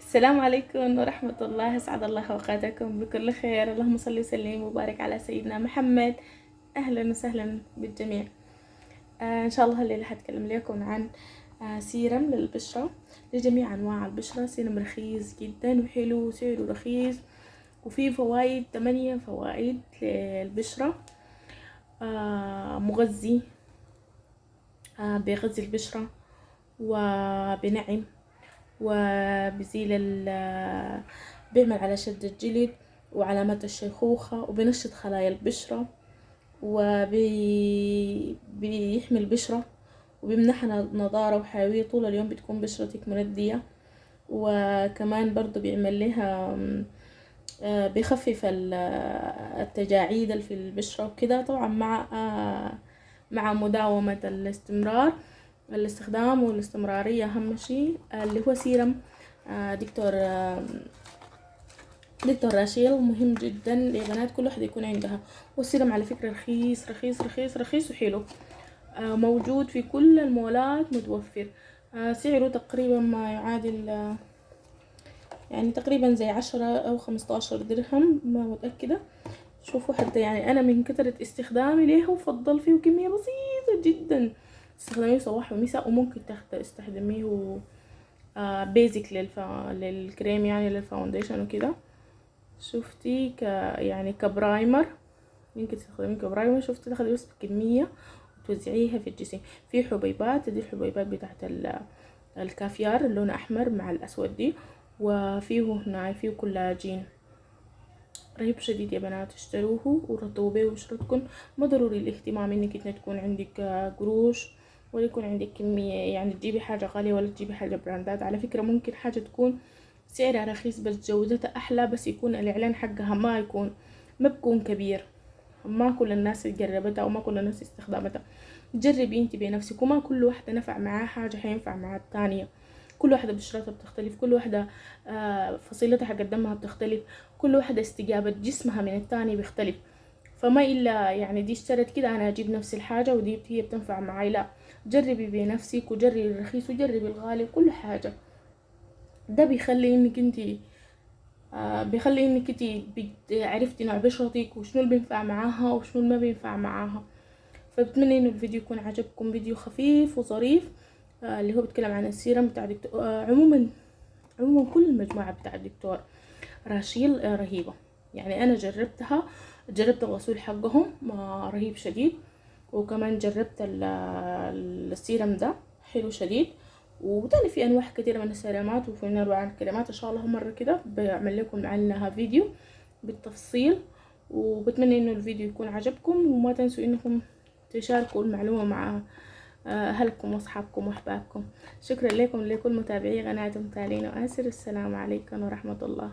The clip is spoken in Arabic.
السلام عليكم ورحمة الله. أسعد الله أوقاتكم بكل خير. اللهم صل وسلم وبارك على سيدنا محمد. أهلا وسهلا بالجميع. إن شاء الله الليلة هتكلم لكم عن سيرم للبشرة لجميع أنواع البشرة. سيرم رخيص جدا وحلو وسعره رخيص وفيه فوائد، 8 فوائد للبشرة. مغذي، بيغذي البشرة وبنعم وبزيل بيعمل على شد الجلد وعلامات الشيخوخة وبينشط خلايا البشرة وبيحمي البشرة وبيمنحنا نضارة وحيوية طول اليوم، بتكون بشرتك مندية. وكمان برضو بيعمل لها بيخفف التجاعيد اللي في البشرة وكده، طبعا مع مداومة الاستخدام والاستمرارية. أهم شيء اللي هو سيرم دكتور راشيل مهم جدا لبنات كل واحدة يكون عندها. والسيرم على فكرة رخيص رخيص رخيص رخيص وحلو، موجود في كل المولات، متوفر. سعره تقريبا ما يعادل يعني تقريبا زي 10 أو 15 درهم، ما متأكدة. شوفوا حتى يعني أنا من كثرة استخدامي ليه وفضل فيه كمية بسيطة جدا. تستخدميه صباح ومساء، وممكن تستخدميه بيزك للكريم، يعني للفاونديشن وكده. شفتي يعني كبرايمر، ممكن تستخدميه كبرايمر. شفتي تاخدي بس بكمية وتوزعيها في الجسم. في حبيبات، دي الحبيبات بتاعت الكافيار اللون احمر مع الاسود دي، وفيه هنا فيه كولاجين رهيب شديد يا بنات. اشتروه ورطوبه وبشرتكم. ما ضروري الاهتمام انك انت تكون عندك قروش ولا يكون عندك كمية، يعني تجيبي حاجة غالية ولا تجيبي حاجة براندات. على فكرة ممكن حاجة تكون سعرها رخيص بس جودتها احلى، بس يكون الاعلان حقها ما بكون كبير. ما كل الناس جربتها وما كل الناس استخدمتها. جربي انت بنفسك، وما كل واحدة نفع معاها حاجة حينفع مع التانية. كل واحدة بشرتها بتختلف، كل واحدة فصيلتها حق دمها بتختلف، كل واحدة استجابة جسمها من التاني بيختلف. فما إلا يعني دي اشترت كده أنا أجيب نفس الحاجة ودي هي بتنفع معاي، لا. جربي بنفسك وجربي الرخيص وجربي الغالي وكل حاجة. ده بيخلي انك انتي عرفتي نوع بشرتك وشنو اللي بينفع معاها وشنو اللي ما بينفع معاها. فبتمنى انه الفيديو يكون عجبكم، فيديو خفيف وظريف اللي هو بيتكلم عن السيرم بتاع دكتور. عموما كل المجموعة بتاع الدكتور راشيل رهيبة. يعني انا جربت الغسول حقهم رهيب شديد، وكمان جربت السيرم ده حلو شديد. وتاني في انواع كثيرة من السيرامات وفي انواع الكريمات. ان شاء الله مرة كده بعمل لكم عنها فيديو بالتفصيل. وبتمنى انه الفيديو يكون عجبكم، وما تنسوا انكم تشاركوا المعلومة مع أهلكم وأصحابكم وأحبابكم. شكرا لكم لكل متابعي قناة تالين وآسر. السلام عليكم ورحمة الله.